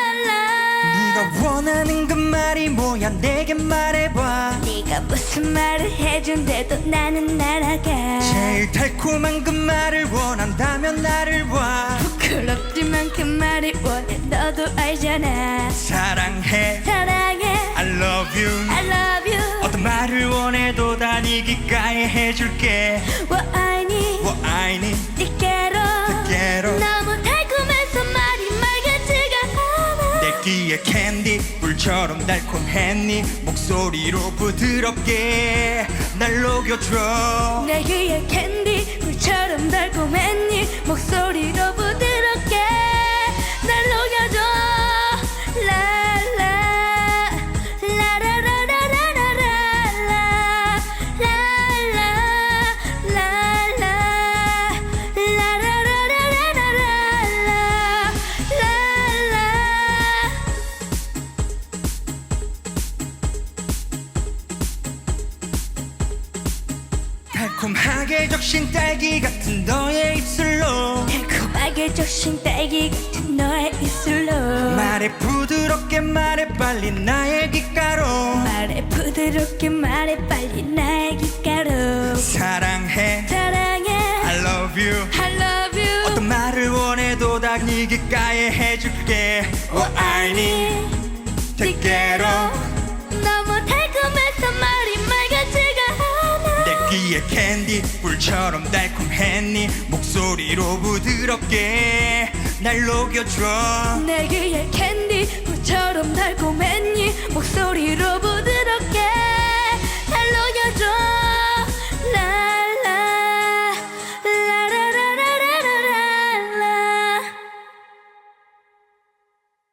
네가 원하는 그 말이 뭐야 내게 말해봐. 네가 무슨 말을 해준대도 나는 날아가. 제일 달콤한 그 말을 원한다면 나를 봐. 부끄럽지만 그 말을 원해 너도 알잖아. 사랑해 사랑해 I love you I love you. 어떤 말을 원해도 다 네 귓가에 해줄게. 我爱你我爱你 Te quiero Te quiero. 너무 달콤해서 말이 말같지가 않아. 내 귀에 캔디 꿀처럼 달콤했니 목소리로 부드럽게 날 녹여줘. 내 귀에 캔디 꿀처럼 달콤했니 목소리로 부드럽게 날 녹여줘. 라라 라라라라라라라 라라라라라라 라라라라라라. 달콤하게 적신 딸기 같은 너의 입술로 달콤하게 적신 딸기 같은 너의 입술로 말해 부드럽게 말해 빨리 나의 귓가로. 말해 부드럽게 말해 빨리 나의 귓가로. 사랑해 사랑해 I love you I love you. 어떤 말을 원해도 다 네 귓가에 해줄게. 我爱你 Te quiero. 너무 달콤해서 말이 말같지가 않아. 내 귀에 캔디 꿀처럼 달콤했니 목소리로 부드럽게 날 녹여줘. 내 귀에 캔디 꿀처럼 달콤했니 목소리로 부드럽게